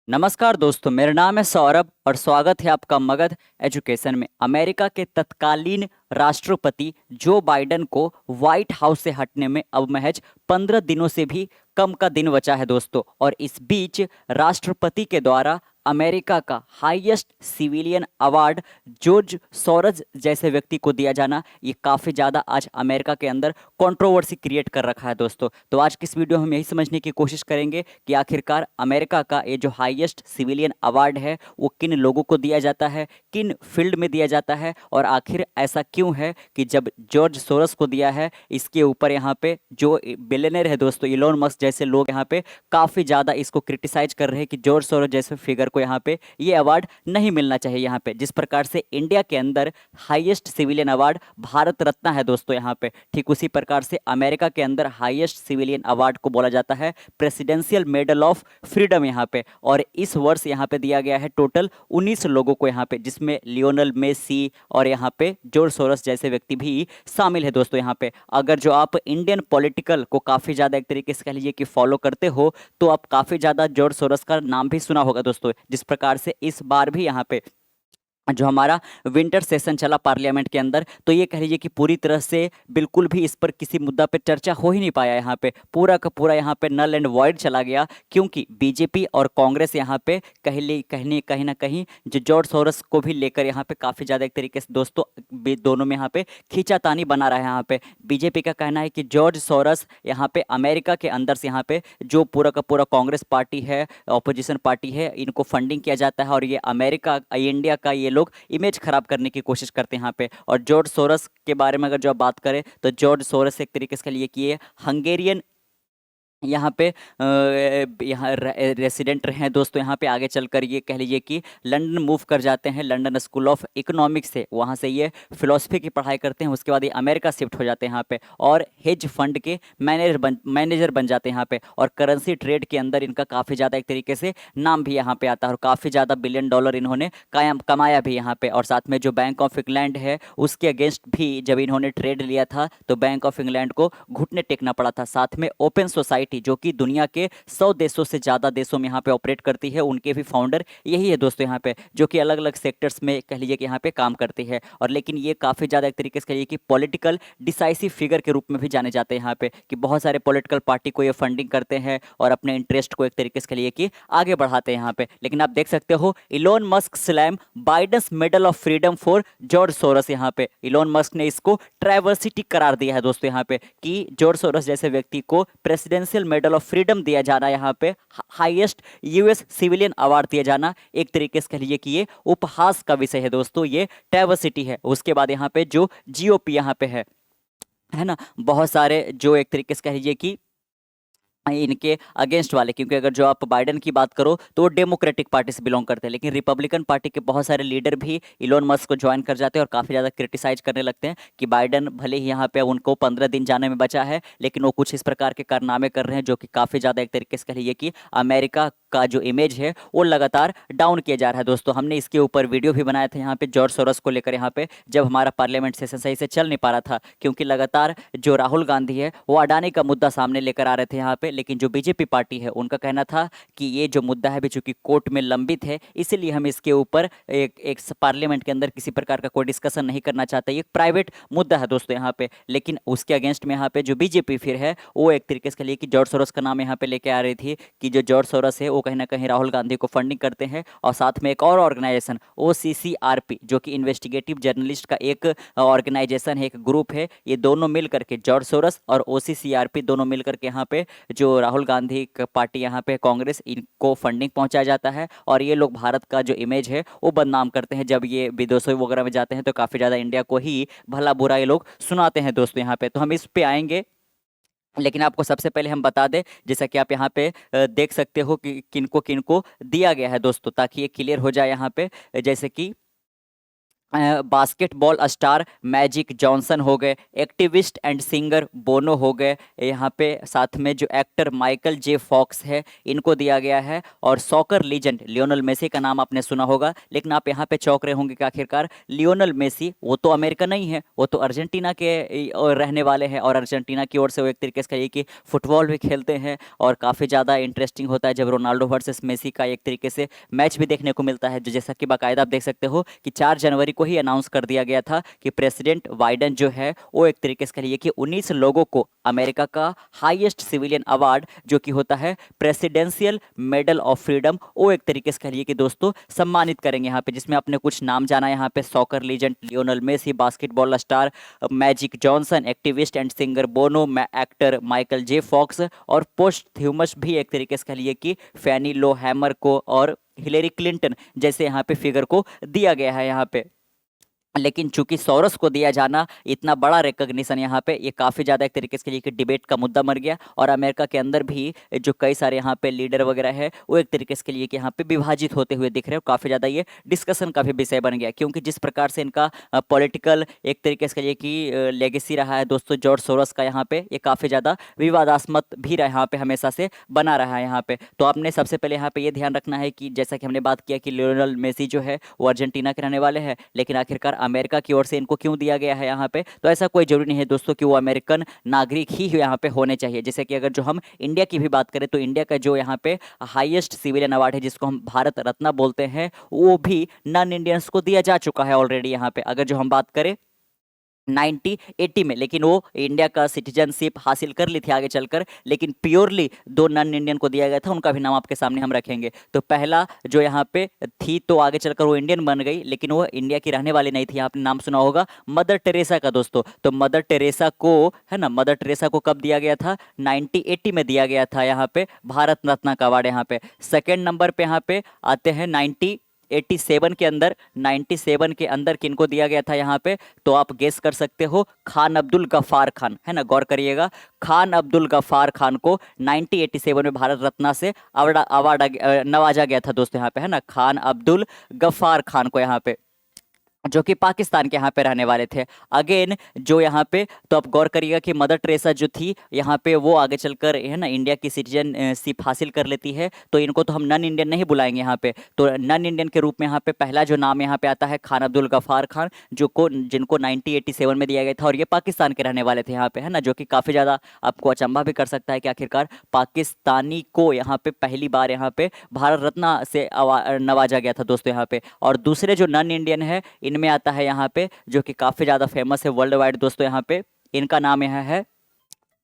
नमस्कार दोस्तों, मेरा नाम है सौरभ और स्वागत है आपका मगध एजुकेशन में। अमेरिका के तत्कालीन राष्ट्रपति जो बाइडेन को व्हाइट हाउस से हटने में अब महज 15 दिनों से भी कम का दिन बचा है दोस्तों। और इस बीच राष्ट्रपति के द्वारा अमेरिका का हाईएस्ट सिविलियन अवार्ड जॉर्ज सोरज जैसे व्यक्ति को दिया जाना, ये काफ़ी ज़्यादा आज अमेरिका के अंदर कंट्रोवर्सी क्रिएट कर रखा है दोस्तों। तो आज की इस वीडियो में हम यही समझने की कोशिश करेंगे कि आखिरकार अमेरिका का ये जो हाईएस्ट सिविलियन अवार्ड है वो किन लोगों को दिया जाता है, किन फील्ड में दिया जाता है, और आखिर ऐसा क्यों है कि जब जॉर्ज सोरस को दिया है इसके ऊपर यहाँ पे जो बिलियनर है दोस्तों इलोन मस्क जैसे लोग यहाँ पे काफ़ी ज़्यादा इसको क्रिटिसाइज कर रहे हैं कि जॉर्ज सोरस जैसे फिगर को यहाँ पे ये अवार्ड नहीं मिलना चाहिए। यहाँ पे जिस प्रकार से इंडिया के अंदर highest civilian award Bharat Ratna है दोस्तों, यहाँ पे ठीक उसी प्रकार से अमेरिका के अंदर हाईएस्ट सिविलियन अवार्ड को बोला जाता है प्रेसिडेंशियल मेडल ऑफ फ्रीडम यहाँ पे। और इस वर्ष यहाँ पे दिया गया है टोटल 19 लोगों को यहाँ पे, जिसमें लियोनल मेसी और यहाँ पे जॉर्ज सोरस जैसे व्यक्ति भी शामिल है दोस्तों। यहाँ पे अगर जो आप इंडियन पॉलिटिकल को काफ़ी ज़्यादा एक तरीके से कह लीजिए कि फॉलो करते हो तो आप काफ़ी ज़्यादा जॉर्ज सोरस का नाम भी सुना होगा दोस्तों। जिस प्रकार से इस बार भी यहाँ पे जो हमारा विंटर सेशन चला पार्लियामेंट के अंदर, तो ये कह लीजिए कि पूरी तरह से बिल्कुल भी इस पर किसी मुद्दा पे चर्चा हो ही नहीं पाया। यहाँ पे पूरा का पूरा यहाँ पे नल एंड वॉइड चला गया, क्योंकि बीजेपी और कांग्रेस यहाँ पे कहीं ना कहीं जो जॉर्ज सोरस को भी लेकर यहाँ पे काफ़ी ज़्यादा एक तरीके से दोस्तों दोनों में यहाँ पे खींचातानी बना रहा है। यहाँ पे बीजेपी का कहना है कि जॉर्ज सोरस यहाँ पे अमेरिका के अंदर से यहाँ पे जो पूरा का पूरा कांग्रेस पार्टी है, ऑपोजिशन पार्टी है, इनको फंडिंग किया जाता है और ये अमेरिका इंडिया का ये लोग इमेज खराब करने की कोशिश करते हैं यहाँ पे। और जॉर्ज सोरस के बारे में अगर जो आप बात करें तो जॉर्ज सोरस एक तरीके से लिए कि ये हंगेरियन यहाँ पे यहाँ रेसिडेंट रहे हैं दोस्तों। यहाँ पे आगे चलकर ये कह लीजिए कि लंदन मूव कर जाते हैं, लंदन स्कूल ऑफ इकोनॉमिक्स से वहाँ से ये फिलोसफी की पढ़ाई करते हैं। उसके बाद ये अमेरिका शिफ्ट हो जाते हैं यहाँ पे और हेज फंड के मैनेजर बन जाते हैं यहाँ पे। और करेंसी ट्रेड के अंदर इनका काफ़ी ज़्यादा एक तरीके से नाम भी यहाँ पे आता है और काफ़ी ज़्यादा बिलियन डॉलर इन्होंने कायम कमाया भी यहाँ पे। और साथ में जो बैंक ऑफ इंग्लैंड है उसके अगेंस्ट भी जब इन्होंने ट्रेड लिया था तो बैंक ऑफ इंग्लैंड को घुटने टेकना पड़ा था। साथ में ओपन सोसाइटी जो कि दुनिया के 100 देशों से ज़्यादा देशों में यहाँ पे ऑपरेट करती है, उनके भी फाउंडर यही है दोस्तों यहाँ पे, जो कि अलग अलग सेक्टर्स में कह लीजिए कि यहाँ पे काम करती है। और लेकिन ये काफ़ी ज़्यादा एक तरीके से कहिए कि पॉलिटिकल डिसाइसिव फिगर के रूप में भी जाने जाते हैं यहाँ पे, कि बहुत सारे पॉलिटिकल पार्टी को ये फंडिंग करते हैं और अपने इंटरेस्ट को एक तरीके से कहिए कि आगे बढ़ाते हैं यहाँ पे। लेकिन आप देख सकते हो Elon Musk slam Biden's medal of freedom for George Soros. यहाँ पे इलोन मस्क ने इसको ट्राइवर्सिटी करार दिया है दोस्तों यहाँ पे, कि जॉर्ज सोरस जैसे व्यक्ति को प्रेसिडेंशियल मेडल ऑफ फ्रीडम दिया जाना, यहाँ पे हाईएस्ट यूएस सिविलियन अवार्ड दिया जाना, एक तरीके से कह लीजिए कि ये उपहास का विषय है दोस्तों, ये डाइवर्सिटी है। उसके बाद यहाँ पे जो जीओपी यहाँ पे है ना, बहुत सारे जो एक तरीके से कह लीजिए कि इनके अगेंस्ट वाले, क्योंकि अगर जो आप बाइडेन की बात करो तो वो डेमोक्रेटिक पार्टी से बिलोंग करते हैं, लेकिन रिपब्लिकन पार्टी के बहुत सारे लीडर भी इलोन मस्क को ज्वाइन कर जाते हैं और काफ़ी ज़्यादा क्रिटिसाइज करने लगते हैं कि बाइडेन भले ही यहाँ पे उनको 15 दिन जाने में बचा है, लेकिन वो कुछ इस प्रकार के कारनामे कर रहे हैं जो कि काफ़ी ज़्यादा एक तरीके से कहिए कि अमेरिका का जो इमेज है वो लगातार डाउन किया जा रहा है दोस्तों। हमने इसके ऊपर वीडियो भी बनाया था यहाँ पे जॉर्ज सोरस को लेकर, यहाँ पे जब हमारा पार्लियामेंट सेशन सही से चल नहीं पा रहा था, क्योंकि लगातार जो राहुल गांधी है वो अडानी का मुद्दा सामने लेकर आ रहे थे यहाँ पे। लेकिन जो बीजेपी पार्टी है उनका कहना था कि ये जो मुद्दा है भी चूंकि कोर्ट में लंबित है, इसीलिए हम इसके ऊपर एक पार्लियामेंट के अंदर किसी प्रकार का कोई डिस्कशन नहीं करना चाहते, ये एक प्राइवेट मुद्दा है दोस्तों यहाँ पे। लेकिन उसके अगेंस्ट में यहाँ पे जो बीजेपी फिर है वो एक तरीके से लिए कि जॉर्ज सोरस का नाम यहाँ पे लेके आ रही थी, कि जो जॉर्ज सोरस है वो कहीं ना कहीं राहुल गांधी को फंडिंग करते हैं। और साथ में एक और ऑर्गेनाइजेशन OCCRP जो कि इन्वेस्टिगेटिव जर्नलिस्ट का एक ऑर्गेनाइजेशन है, एक ग्रुप है, ये दोनों मिल करके जॉर्ज सोरस और OCCRP दोनों मिल करके यहाँ पे जो राहुल गांधी पार्टी यहाँ पे कांग्रेस, इनको फंडिंग पहुंचाया जाता है। और ये लोग भारत का जो इमेज है वो बदनाम करते हैं, जब ये विदेशों वगैरह में जाते हैं तो काफ़ी ज़्यादा इंडिया को ही भला बुरा ये लोग सुनाते हैं दोस्तों यहाँ पे। तो हम इस पे आएंगे, लेकिन आपको सबसे पहले हम बता दें, जैसा कि आप यहाँ पे देख सकते हो कि किनको किनको दिया गया है दोस्तों, ताकि ये क्लियर हो जाए यहाँ पे। जैसे कि बास्केटबॉल स्टार मैजिक जॉनसन हो गए, एक्टिविस्ट एंड सिंगर बोनो हो गए, यहाँ पे साथ में जो एक्टर माइकल जे फॉक्स है इनको दिया गया है, और सॉकर लीजेंड लियोनल मेसी का नाम आपने सुना होगा। लेकिन आप यहाँ पे चौंक रहे होंगे कि आखिरकार लियोनल मेसी वो तो अमेरिका नहीं है, वो तो अर्जेंटीना के रहने वाले हैं, और अर्जेंटीना की ओर से वो एक तरीके से कहिए कि फुटबॉल भी खेलते हैं, और काफ़ी ज़्यादा इंटरेस्टिंग होता है जब रोनाल्डो वर्सेस मेसी का एक तरीके से मैच भी देखने को मिलता है, जो जैसा कि बाकायदा आप देख सकते हो कि 4 जनवरी को ही अनाउंस कर दिया गया था कि प्रेसिडेंट बाइडेन जो है वो एक तरीके से कहिए कि 19 लोगों को अमेरिका का हाईएस्ट सिविलियन अवार्ड जो कि होता है प्रेसिडेंशियल मेडल ऑफ फ्रीडम, वो एक तरीके से कहिए कि दोस्तों सम्मानित करेंगे यहाँ पे, जिसमें आपने कुछ नाम जाना यहाँ पे, soccer legend Lionel Messi, basketball star Magic Johnson, activist and singer Bono, actor Michael J Fox, और पोस्ट ह्यूमस भी एक तरीके से कहिए कि फैनी लो हैमर को और हिलेरी क्लिंटन जैसे यहाँ पे फिगर को दिया गया है यहाँ पे। लेकिन चूंकि सोरोस को दिया जाना इतना बड़ा रिकॉग्निशन यहाँ पे, ये काफ़ी ज़्यादा एक तरीके से कि डिबेट का मुद्दा बन गया, और अमेरिका के अंदर भी जो कई सारे यहाँ पे लीडर वगैरह है वो एक तरीके से कि यहाँ पे विभाजित होते हुए दिख रहे हैं, काफ़ी ज़्यादा ये डिस्कशन का भी विषय बन गया, क्योंकि जिस प्रकार से इनका पॉलिटिकल एक तरीके से कहिए कि लेगेसी रहा है दोस्तों जॉर्ज सोरोस का, यहाँ पे ये काफ़ी ज़्यादा विवादास्पद भी रहा यहाँ पे, हमेशा से बना रहा है यहाँ पे। तो आपने सबसे पहले यहाँ पे ये ध्यान रखना है कि जैसा कि हमने बात किया कि लियोनेल मेसी जो है वो अर्जेंटीना के रहने वाले हैं, लेकिन आखिरकार अमेरिका की ओर से इनको क्यों दिया गया है यहाँ पे, तो ऐसा कोई जरूरी नहीं है दोस्तों कि वो अमेरिकन नागरिक ही यहाँ पे होने चाहिए। जैसे कि अगर जो हम इंडिया की भी बात करें तो इंडिया का जो यहाँ पे हाईएस्ट सिविलियन अवार्ड है जिसको हम भारत रत्न बोलते हैं, वो भी नॉन इंडियंस को दिया जा चुका है ऑलरेडी यहाँ पे। अगर जो हम बात करें 1980 में, लेकिन वो इंडिया का सिटीजनशिप हासिल कर ली थी आगे चलकर, लेकिन प्योरली 2 नॉन इंडियन को दिया गया था, उनका भी नाम आपके सामने हम रखेंगे। तो पहला जो यहाँ पे थी तो आगे चलकर वो इंडियन बन गई, लेकिन वो इंडिया की रहने वाली नहीं थी, आपने नाम सुना होगा मदर टेरेसा का दोस्तों। तो मदर टेरेसा को है ना, मदर टेरेसा को कब दिया गया था, 1980 में दिया गया था यहाँ पे भारत रत्न का अवार्ड यहाँ पे। सेकेंड नंबर पे यहाँ पे आते हैं 87 के अंदर, 97 के अंदर किनको दिया गया था यहाँ पे, तो आप गेस कर सकते हो, खान अब्दुल गफ्फार खान, है ना, गौर करिएगा, खान अब्दुल गफ्फार खान को 1987 में भारत रत्न से अवार्ड नवाजा गया था दोस्तों यहाँ पे, है ना, खान अब्दुल गफ्फार खान को यहाँ पे, जो कि पाकिस्तान के यहाँ पे रहने वाले थे। अगेन जो यहाँ पे, तो आप गौर करिएगा कि मदर टेरेसा जो थी यहाँ पे वो आगे चलकर है ना इंडिया की सिटीजनशिप हासिल कर लेती है, तो इनको तो हम नॉन इंडियन नहीं बुलाएंगे यहाँ पे, तो नॉन इंडियन के रूप में यहाँ पे पहला जो नाम यहाँ पे आता है खान अब्दुल गफ्फार खान, जिनको 1987 में दिया गया था, और ये पाकिस्तान के रहने वाले थे यहाँ पे, है ना, जो कि काफ़ी ज़्यादा आपको अचंभा भी कर सकता है कि आखिरकार पाकिस्तानी को यहाँ पे पहली बार यहाँ पे भारत रत्न से नवाजा गया था दोस्तों यहाँ पे। और दूसरे जो नॉन इंडियन है इनमें आता है यहाँ पे, जो कि काफ़ी ज़्यादा फेमस है वर्ल्ड वाइड दोस्तों यहाँ पे, इनका नाम यहाँ है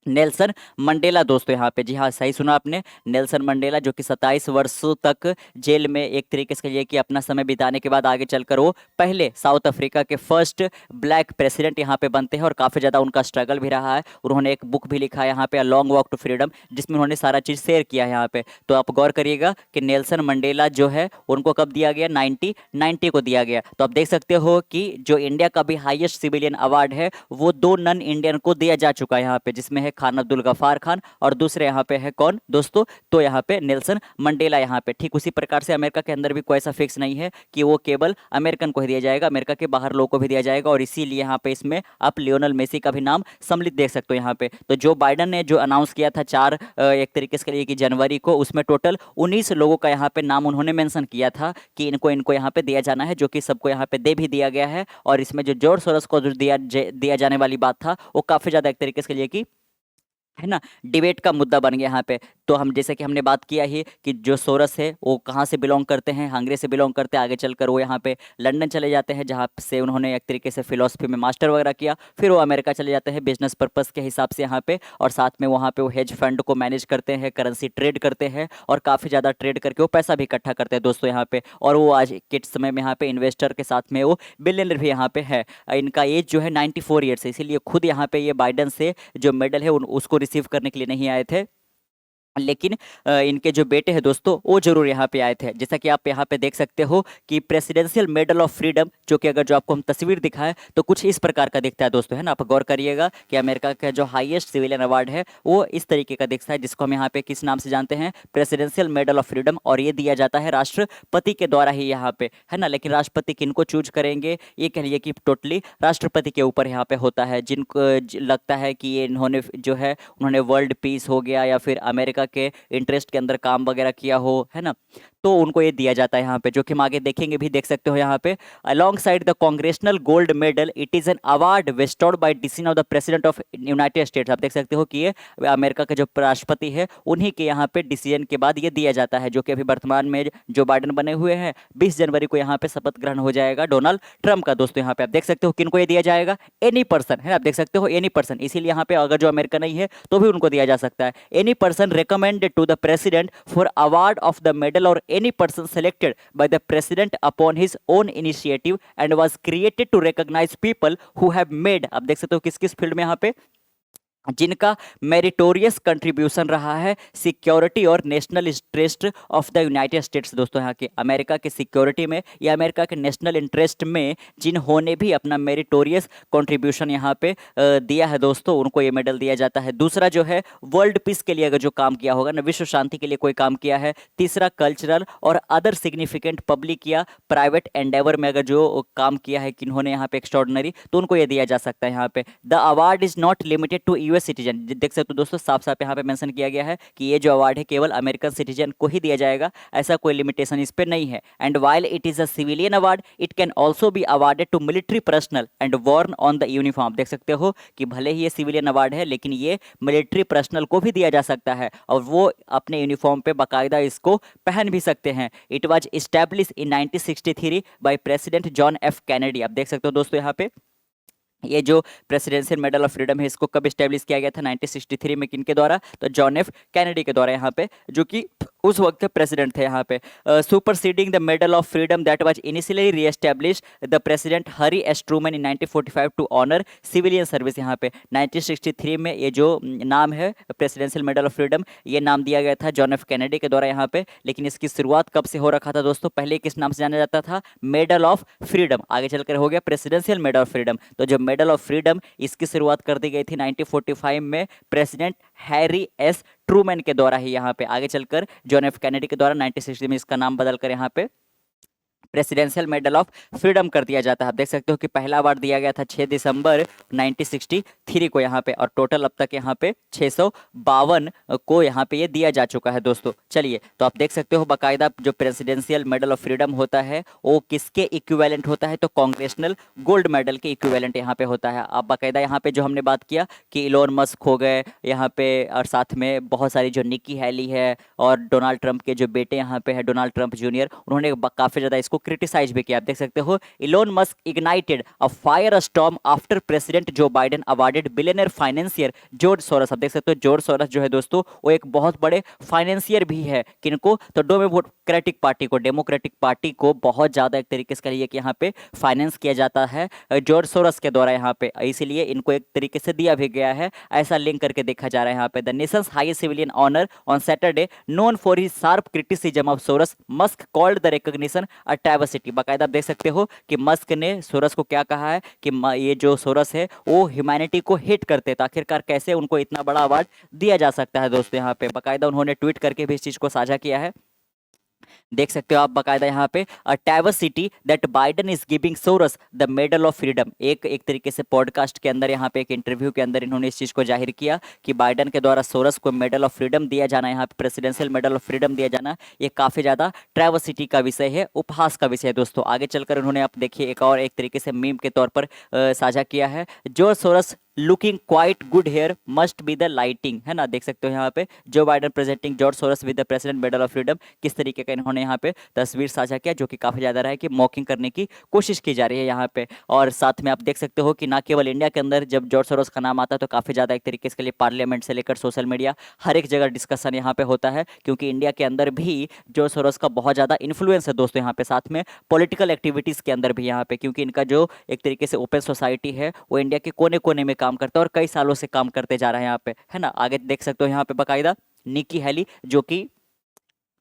नेल्सन मंडेला दोस्तों यहाँ पे। जी हाँ, सही सुना आपने, नेल्सन मंडेला, जो कि 27 वर्षों तक जेल में एक तरीके से कहिए कि अपना समय बिताने के बाद आगे चलकर वो पहले साउथ अफ्रीका के फर्स्ट ब्लैक प्रेसिडेंट यहाँ पे बनते हैं, और काफ़ी ज़्यादा उनका स्ट्रगल भी रहा है। उन्होंने एक बुक भी लिखा है यहाँ पे, a long walk to freedom, जिसमें उन्होंने सारा चीज़ शेयर किया है यहाँ पे। तो आप गौर करिएगा कि नेल्सन मंडेला जो है उनको कब दिया गया, 1990 को दिया गया। तो आप देख सकते हो कि जो इंडिया का भी हाईएस्ट सिविलियन अवार्ड है वो 2 नॉन इंडियन को दिया जा चुका है यहाँ पे, जिसमें है खान अब्दुल गफ्फार खान, और दूसरे यहाँ पे है कौन दोस्तों, तो यहाँ पे नेल्सन मंडेला यहाँ पे। ठीक उसी प्रकार से अमेरिका के अंदर भी कोई ऐसा फिक्स नहीं है कि वो केवल अमेरिकन को ही दिया जाएगा, अमेरिका के बाहर लोगों को भी दिया जाएगा, और इसीलिए यहाँ पे इसमें आप लियोनल मेसी का भी नाम सम्मिलित देख सकते हो यहाँ पे। तो जो बाइडन ने जो अनाउंस किया था 4 एक तरीके से कि जनवरी को, उसमें टोटल 19 लोगों का यहाँ पे नाम उन्होंने मेंशन किया था कि इनको इनको यहाँ पे दिया जाना है, जो कि सबको यहाँ पे दे भी दिया गया है। और इसमें जो जॉर्ज सोरोस को जो दिया जाने वाली बात था वो काफ़ी ज़्यादा एक तरीके से लिए कि है ना डिबेट का मुद्दा बन गया यहाँ पे। तो हम जैसे कि हमने बात किया ही कि जो सोरस है वो कहाँ से बिलोंग करते हैं, हंगरी से बिलोंग करते हैं, आगे चलकर वो यहाँ पे लंदन चले जाते हैं जहाँ से उन्होंने एक तरीके से फिलोसफी में मास्टर वगैरह किया, फिर वो अमेरिका चले जाते हैं बिजनेस पर्पस के हिसाब से यहाँ पे, और साथ में वहाँ पे वो हेज फंड को मैनेज करते हैं, करेंसी ट्रेड करते हैं, और काफ़ी ज़्यादा ट्रेड करके वो पैसा भी इकट्ठा करते हैं दोस्तों यहाँ पे। और वो आज के समय में यहाँ पे इन्वेस्टर के साथ में वो बिलियनर भी यहाँ पे है। इनका एज जो है 94 ईयर्स है, इसीलिए खुद यहाँ पे ये बाइडन से जो मेडल है उसको रिसीव करने के लिए नहीं आए थे, लेकिन इनके जो बेटे हैं दोस्तों वो जरूर यहाँ पे आए थे। जैसा कि आप यहाँ पे देख सकते हो कि प्रेसिडेंशियल मेडल ऑफ फ्रीडम, जो कि अगर जो आपको हम तस्वीर दिखाएं तो कुछ इस प्रकार का दिखता है दोस्तों, है ना। आप गौर करिएगा कि अमेरिका का जो हाईएस्ट सिविलियन अवार्ड है वो इस तरीके का दिखता है, जिसको हम यहाँ पे किस नाम से जानते हैं, प्रेसिडेंशियल मेडल ऑफ फ्रीडम। और ये दिया जाता है राष्ट्रपति के द्वारा ही यहाँ पे, है ना। लेकिन राष्ट्रपति किनको चूज करेंगे, ये कह लीजिए कि टोटली राष्ट्रपति के ऊपर यहाँ पे होता है। जिनको लगता है कि ये इन्होंने जो है उन्होंने वर्ल्ड पीस हो गया या फिर अमेरिका के इंटरेस्ट के अंदर काम वगैरह किया हो, है ना, तो उनको ये दिया जाता है यहाँ पे, जो कि हम आगे देखेंगे भी, देख सकते हो यहाँ पे। Alongside the congressional gold medal it is an award bestowed by decision of the president of United States. आप देख सकते हो कि ये अमेरिका के जो राष्ट्रपति है उन्हीं के यहाँ पे डिसीजन के बाद ये दिया जाता है, जो कि अभी वर्तमान में जो बाइडेन बने हुए हैं। 20 जनवरी को यहाँ पे शपथ ग्रहण हो जाएगा डोनाल्ड ट्रंप का। दोस्तों यहाँ पे आप देख सकते हो किनको ये दिया जाएगा, एनी पर्सन, है, आप देख सकते हो एनी पर्सन। इसीलिए यहाँ पे अगर जो अमेरिका नहीं है तो भी उनको दिया जा सकता है। Any person recommended to the president for award of the medal और any person selected by the president upon his own initiative and was created to recognize people who have made, आप देख सकते हो किस किस फील्ड में यहाँ पे, जिनका मेरिटोरियस कंट्रीब्यूशन रहा है सिक्योरिटी और national interest of the United states. दोस्तों यहाँ के अमेरिका के सिक्योरिटी में या अमेरिका के नेशनल इंटरेस्ट में जिन्होंने भी अपना मेरिटोरियस कंट्रीब्यूशन यहाँ पे दिया है दोस्तों, उनको ये मेडल दिया जाता है। दूसरा जो है वर्ल्ड पीस के लिए अगर जो काम किया होगा ना, विश्व शांति के लिए कोई काम किया है। तीसरा कल्चरल और अदर सिग्निफिकेंट पब्लिक या प्राइवेट एंडेवर में अगर जो काम किया है किन्होंने यहाँ पे एक्स्ट्रॉर्डनरी, तो उनको ये दिया जा सकता है यहाँ पे। The award is not limited to US citizen. देख सकते हो दोस्तों साफ साफ यहाँ पे मेंशन किया गया है कि ये जो अवार्ड है केवल अमेरिकन सिटीजन को ही दिया जाएगा, ऐसा कोई लिमिटेशन इस पे नहीं है। And while it is a civilian award it can also be awarded to military personnel and worn on the uniform. देख सकते हो कि भले ही ये सिविलियन अवार्ड है लेकिन ये मिलिट्री पर्सनल को भी दिया जा सकता है और वो अपने यूनिफॉर्म पे बाकायदा इसको पहन भी सकते हैं। It was establish in 1963 by president John F Kennedy. आप देख सकते हो दोस्तों यहाँ पे ये जो प्रेसिडेंशियल मेडल ऑफ फ्रीडम है इसको कब स्टैब्लिश किया गया था, 1963 में, किनके द्वारा, तो जॉन एफ कैनेडी के द्वारा यहाँ पे, जो कि उस वक्त के प्रेसिडेंट थे यहाँ पे। Superseding the medal of freedom that was initially reestablish the president Harry S Truman in 1945 to honour civilian service. यहाँ पे 1963 में ये जो नाम है प्रेसिडेंशियल मेडल ऑफ फ्रीडम, ये नाम दिया गया था जॉन एफ कैनेडी के द्वारा यहाँ पे। लेकिन इसकी शुरुआत कब से हो रखा था दोस्तों, पहले किस नाम से जाना जाता था, मेडल ऑफ फ्रीडम, आगे चलकर हो गया प्रेसिडेंशियल मेडल ऑफ फ्रीडम। तो जो मेडल ऑफ फ्रीडम इसकी शुरुआत कर दी गई थी 1945 में प्रेसिडेंट हैरी एस ट्रूमैन के द्वारा ही, यहाँ पे आगे चलकर जॉन एफ कैनेडी के द्वारा 1960 में इसका नाम बदलकर यहाँ पे प्रेसिडेंशियल मेडल ऑफ फ्रीडम कर दिया जाता है। आप देख सकते हो कि पहला अवार्ड दिया गया था 6 दिसंबर 1963 को यहाँ पे, और टोटल अब तक यहाँ पे 652 को यहाँ पे ये दिया जा चुका है दोस्तों। चलिए तो आप देख सकते हो बाकायदा जो प्रेसिडेंशियल मेडल ऑफ फ्रीडम होता है वो किसके इक्विवेलेंट होता है, तो कांग्रेशनल गोल्ड मेडल के इक्विवेलेंट यहाँ पे होता है। आप बाकायदा यहाँ पे जो हमने बात किया कि इलोन मस्क हो गए यहाँ पे, और साथ में बहुत सारी जो निकी हैली है और डोनाल्ड ट्रंप के जो बेटे यहाँ पे है डोनाल्ड ट्रंप जूनियर, उन्होंने काफ़ी ज़्यादा इसको क्रिटिसाइज भी किया। आप देख सकते हो Elon Musk ignited a fire storm after president Joe Biden awarded billionaire financier George Soros. आप देख सकते हो जॉर्ज सोरस जो है दोस्तों वो एक बहुत बड़े फाइनेंशियर भी है, किनको, तो डेमोक्रेटिक पार्टी को, डेमोक्रेटिक पार्टी को बहुत ज़्यादा एक तरीके से कहिए कि यहाँ पे फाइनेंस किया जाता है जॉर्ज सोरस के द्वारा यहाँ पे, इसीलिए इनको एक तरीके से दिया भी गया है, ऐसा लिंक करके देखा जा रहा है यहाँ पे। The nation's highest civilian honour on Saturday known for his sharp criticism of Soros Musk called the recognition a travesty. बाकायदा आप देख सकते हो कि मस्क ने सोरस को क्या कहा है कि ये जो सोरस है वो ह्यूमैनिटी को हिट करते, तो आखिरकार कैसे उनको इतना बड़ा अवार्ड दिया जा सकता है दोस्तों। यहाँ पे बाकायदा उन्होंने ट्वीट करके भी इस चीज को साझा किया है। देख सकते हो आप बाकायदा यहाँ पे diversity that Biden is giving Soros the medal of freedom. एक तरीके से पॉडकास्ट के अंदर यहाँ पे एक इंटरव्यू के अंदर इन्होंने इस चीज को जाहिर किया कि बाइडेन के द्वारा सोरस को मेडल ऑफ फ्रीडम दिया जाना, यहाँ पे प्रेसिडेंशियल मेडल ऑफ फ्रीडम दिया जाना, ये काफी ज्यादा ट्रैवर्सिटी का विषय है, उपहास का विषय है दोस्तों। आगे चलकर उन्होंने आप देखिए एक और एक तरीके से मीम के तौर पर साझा किया है, George Soros looking quite good hair must be the lighting, है ना। देख सकते हो यहाँ पे Joe Biden presenting George Soros with the president medal of freedom, किस तरीके का इन्होंने यहाँ पे तस्वीर साझा किया, जो कि काफी ज्यादा रहा है कि मॉकिंग करने की कोशिश की जा रही है यहाँ पे। और साथ में आप देख सकते हो कि ना केवल इंडिया के अंदर जब जॉर्ज सोरस का नाम आता है तो काफी ज्यादा एक तरीके से लिए पार्लियामेंट से लेकर सोशल मीडिया हर एक जगह डिस्कशन यहाँ पे होता है, क्योंकि इंडिया के अंदर भी जॉर्ज सोरस का बहुत ज्यादा इन्फ्लुएंस है दोस्तों यहाँ पे, साथ में पॉलिटिकल एक्टिविटीज के अंदर भी यहाँ पे, क्योंकि इनका जो एक तरीके से ओपन सोसाइटी है वो इंडिया के कोने कोने में काम करता है और कई सालों से काम करते जा रहे हैं यहाँ पे, है ना। आगे देख सकते हो यहाँ पे बाकायदा निकी हैली, जो कि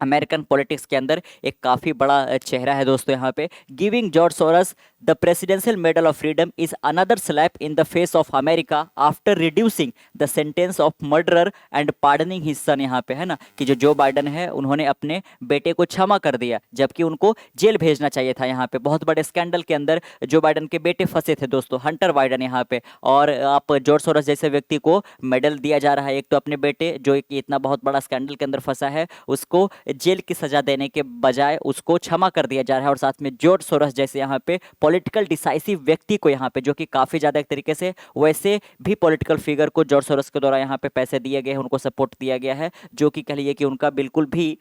अमेरिकन पॉलिटिक्स के अंदर एक काफ़ी बड़ा चेहरा है दोस्तों यहाँ पे। Giving George Soros the presidential medal of freedom is another slap in the face of America after reducing the sentence of murderer and pardoning his son. यहाँ पे है ना कि जो बाइडन है उन्होंने अपने बेटे को क्षमा कर दिया, जबकि उनको जेल भेजना चाहिए था। यहाँ पे बहुत बड़े स्कैंडल के अंदर जो बाइडन के बेटे फंसे थे दोस्तों, हंटर बाइडन यहाँ पे, और आप जॉर्ज सोरस जैसे व्यक्ति को मेडल दिया जा रहा है। एक तो अपने बेटे जो एक इतना बहुत बड़ा स्कैंडल के अंदर फंसा है उसको जेल की सजा देने के बजाय उसको क्षमा कर दिया जा रहा है, और साथ में जॉर्ज सोरस जैसे यहाँ पे पॉलिटिकल डिसाइसिव व्यक्ति को यहाँ पे, जो कि काफी ज्यादा एक तरीके से वैसे भी पॉलिटिकल फिगर को जॉर्ज सोरस के द्वारा यहाँ पे पैसे दिए गए हैं, उनको सपोर्ट दिया गया है, जो कि कह लीजिए कि उनका बिल्कुल भी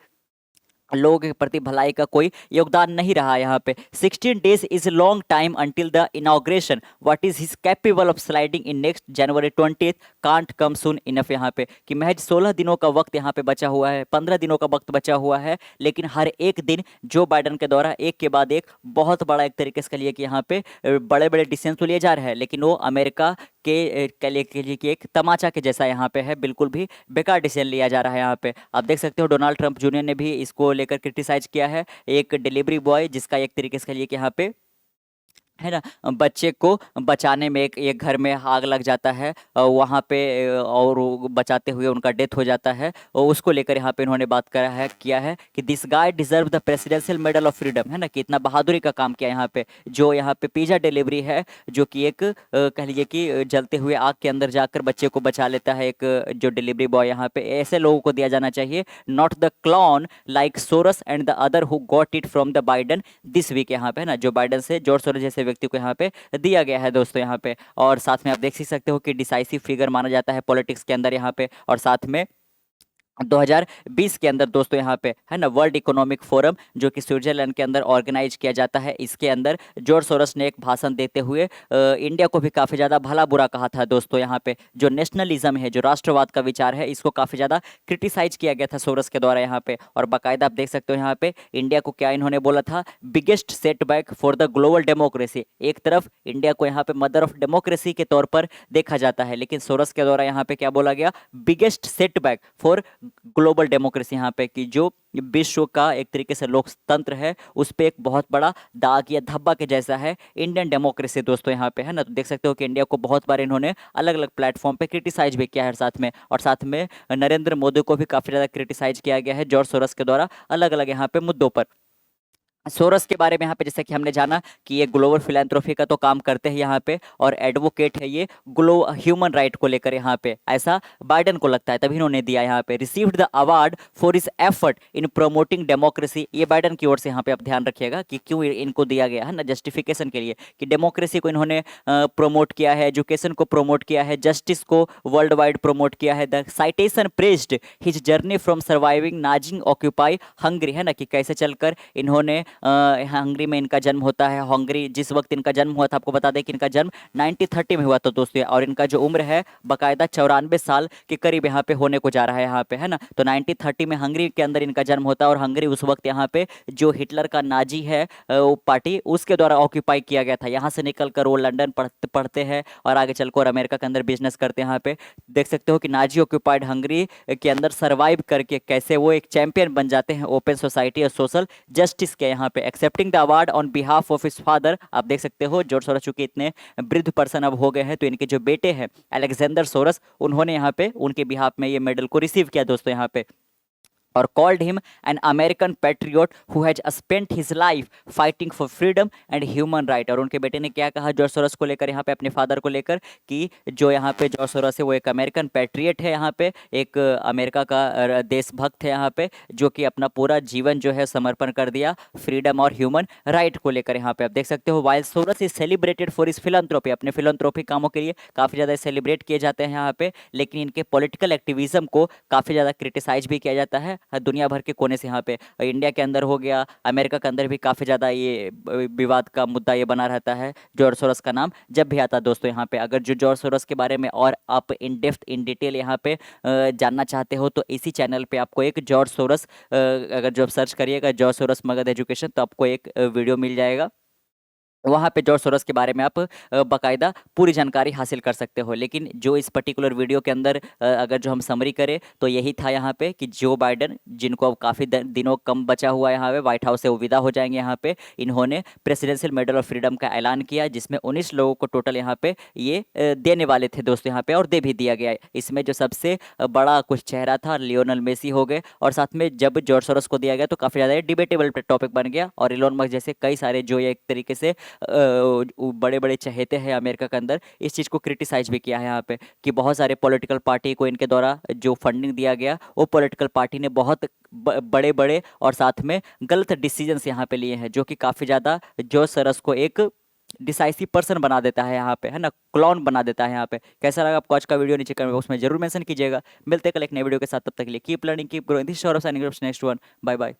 लोगों के प्रति भलाई का कोई योगदान नहीं रहा यहाँ पे। 16 days is long time until the inauguration, what is his capable of sliding in next January 20th can't come soon enough. यहाँ पे कि महज 16 दिनों का वक्त यहाँ पे बचा हुआ है, 15 दिनों का वक्त बचा हुआ है, लेकिन हर एक दिन जो बाइडन के द्वारा एक के बाद एक बहुत बड़ा एक तरीके से लिए कि यहाँ पे बड़े बड़े डिसीजन तो लिए जा रहे हैं, लेकिन वो अमेरिका के लिए कि एक तमाचा के जैसा यहाँ पे है, बिल्कुल भी बेकार डिसीजन लिया जा रहा है। यहाँ पे आप देख सकते हो डोनाल्ड ट्रंप जूनियर ने भी इसको लेकर क्रिटिसाइज किया है। एक डिलीवरी बॉय जिसका एक तरीके से कहिए कि यहाँ पे है ना बच्चे को बचाने में एक घर में आग लग जाता है वहाँ पे और वो बचाते हुए उनका डेथ हो जाता है, और उसको लेकर यहाँ पे इन्होंने बात करा है किया है कि this guy deserve the presidential medal of freedom, है ना कि इतना बहादुरी का काम किया यहाँ पे। जो यहाँ पे पिज़्ज़ा डिलीवरी है, जो कि एक कह लीजिए कि जलते हुए आग के अंदर जाकर बच्चे को बचा लेता है, एक जो डिलीवरी बॉय यहाँ पे, ऐसे लोगों को दिया जाना चाहिए, not the clown like Soros and the other who got it from the Biden this week. यहाँ पे है ना जो बाइडन से जॉर्ज सोरस जैसे व्यक्ति को यहाँ पे दिया गया है दोस्तों यहाँ पे। और साथ में आप देख सकते हो कि डिसाइसिव फिगर माना जाता है पॉलिटिक्स के अंदर यहाँ पे। और साथ में 2020 के अंदर दोस्तों यहाँ पे है ना वर्ल्ड इकोनॉमिक फोरम, जो कि स्विट्जरलैंड के अंदर ऑर्गेनाइज किया जाता है, इसके अंदर जॉर्ज सोरस ने एक भाषण देते हुए इंडिया को भी काफ़ी ज़्यादा भला बुरा कहा था दोस्तों। यहाँ पे जो नेशनलिज्म है, जो राष्ट्रवाद का विचार है, इसको काफ़ी ज़्यादा क्रिटिसाइज किया गया था सोरस के द्वारा यहाँ पे। और बाकायदा आप देख सकते हो यहाँ पे इंडिया को क्या इन्होंने बोला था, biggest setback for the global democracy. एक तरफ इंडिया को यहाँ पे मदर ऑफ डेमोक्रेसी के तौर पर देखा जाता है, लेकिन सोरस के द्वारा यहाँ पे क्या बोला गया, biggest setback for global democracy, यहाँ पे कि जो विश्व का एक तरीके से लोकतंत्र है उस पर एक बहुत बड़ा दाग या धब्बा के जैसा है इंडियन डेमोक्रेसी दोस्तों यहाँ पे, है ना। तो देख सकते हो कि इंडिया को बहुत बार इन्होंने अलग अलग प्लेटफॉर्म पे क्रिटिसाइज भी किया है साथ में। और साथ में नरेंद्र मोदी को भी काफ़ी ज़्यादा क्रिटिसाइज किया गया है जॉर्ज सोरस के द्वारा अलग अलग यहाँ पे मुद्दों पर। सोरस के बारे में यहाँ पे जैसे कि हमने जाना कि ये ग्लोबल फिलैंथ्रोफी का तो काम करते हैं यहाँ पे, और एडवोकेट है ये ह्यूमन राइट को लेकर यहाँ पे, ऐसा बाइडन को लगता है, तभी इन्होंने दिया यहाँ पे। Received the award for is effort in promoting democracy, ये बाइडन की ओर से यहाँ पे आप ध्यान रखिएगा कि क्यों इनको दिया गया है ना, जस्टिफिकेशन के लिए कि डेमोक्रेसी को इन्होंने प्रमोट किया है, एजुकेशन को प्रमोट किया है, जस्टिस को वर्ल्ड वाइड प्रमोट किया है। The citation praised his journey from surviving Nazi occupied Hungary, है ना कि कैसे चलकर इन्होंने हंगरी में इनका जन्म होता है। हंगरी जिस वक्त इनका जन्म हुआ था, आपको बता दें कि इनका जन्म 1930 में हुआ था दोस्तों, और इनका जो उम्र है बाकायदा 94 साल के करीब यहाँ पे होने को जा रहा है यहाँ पे, है ना। तो 1930 में हंगरी के अंदर इनका जन्म होता है, और हंगरी उस वक्त यहाँ पे जो हिटलर का नाजी है पार्टी, उसके द्वारा ऑक्यूपाई किया गया था। यहाँ से निकल कर वो लंदन पढ़ते हैं और आगे चलकर अमेरिका के अंदर बिजनेस करते हैं। यहाँ पे देख सकते हो कि नाजी ऑक्यूपाइड हंगरी के अंदर सर्वाइव करके कैसे वो एक चैंपियन बन जाते हैं ओपन सोसाइटी और सोशल जस्टिस के यहाँ पे। Accepting the award on behalf of his father, आप देख सकते हो जॉर्ज सोरस चूंकि इतने वृद्ध पर्सन अब हो गए हैं, तो इनके जो बेटे हैं अलेक्जेंडर सोरस, उन्होंने यहाँ पे उनके बिहाफ में ये मेडल को रिसीव किया दोस्तों यहाँ पे। और called him an American patriot who has spent his life fighting for freedom and human right. और उनके बेटे ने क्या कहा जॉर्ज सोरस को लेकर यहाँ पे, अपने फादर को लेकर, कि जो यहाँ पे जॉर्ज सोरस है वो एक अमेरिकन पैट्रियट है, यहाँ पे एक अमेरिका का देशभक्त है यहाँ पे, जो कि अपना पूरा जीवन जो है समर्पण कर दिया फ्रीडम और ह्यूमन राइट को लेकर। यहाँ पे आप देख सकते हो while Soros is celebrated for is philanthropy, अपने फिलंथ्रोपी कामों के लिए काफ़ी ज़्यादा सेलिब्रेट किए जाते हैं यहाँ पे, लेकिन इनके पॉलिटिकल एक्टिविज्म को काफ़ी ज़्यादा क्रिटिसाइज भी किया जाता है दुनिया भर के कोने से। यहाँ पे इंडिया के अंदर हो गया, अमेरिका के अंदर भी काफ़ी ज़्यादा ये विवाद का मुद्दा ये बना रहता है जॉर्ज सोरस का नाम जब भी आता है दोस्तों यहाँ पे। अगर जो जॉर्ज सोरस के बारे में और आप इन डेप्थ इन डिटेल यहाँ पे जानना चाहते हो, तो इसी चैनल पे आपको एक जॉर्ज सोरस, अगर जो आप सर्च करिएगा जॉर्ज सोरस मगध एजुकेशन, तो आपको एक वीडियो मिल जाएगा। वहाँ पे जॉर्ज सोरोस के बारे में आप बाकायदा पूरी जानकारी हासिल कर सकते हो। लेकिन जो इस पर्टिकुलर वीडियो के अंदर अगर जो हम समरी करें तो यही था यहाँ पे कि जो बाइडन, जिनको अब काफ़ी दिनों कम बचा हुआ है यहाँ पे व्हाइट हाउस से वो विदा हो जाएंगे यहाँ पे, इन्होंने प्रेसिडेंशियल मेडल ऑफ फ्रीडम का ऐलान किया, जिसमें 19 लोगों को टोटल यहाँ पे ये देने वाले थे दोस्तों यहाँ पे, और दे भी दिया गया है। इसमें जो सबसे बड़ा कुछ चेहरा था लियोनल मेसी हो गए, और साथ में जब जॉर्ज सोरोस को दिया गया तो काफ़ी ज़्यादा डिबेटेबल टॉपिक बन गया, और इलोन मस्क जैसे कई सारे जो ये एक तरीके से बड़े बड़े चहेते हैं अमेरिका के अंदर, इस चीज़ को क्रिटिसाइज भी किया है यहाँ पे कि बहुत सारे पॉलिटिकल पार्टी को इनके द्वारा जो फंडिंग दिया गया वो पॉलिटिकल पार्टी ने बहुत बड़े बड़े और साथ में गलत डिसीजंस यहाँ पे लिए हैं, जो कि काफ़ी ज़्यादा जो सरस को एक डिसाइसिव पर्सन बना देता है यहाँ पे, है ना, क्लॉन बना देता है यहाँ पे। कैसा लगा आपको आज का वीडियो, नीचे कमेंट बॉक्स में जरूर मेंशन कीजिएगा। मिलते हैं कल एक नए वीडियो के साथ, तब तक के लिए keep learning keep growing, this Saurabh signing off, next one, bye bye.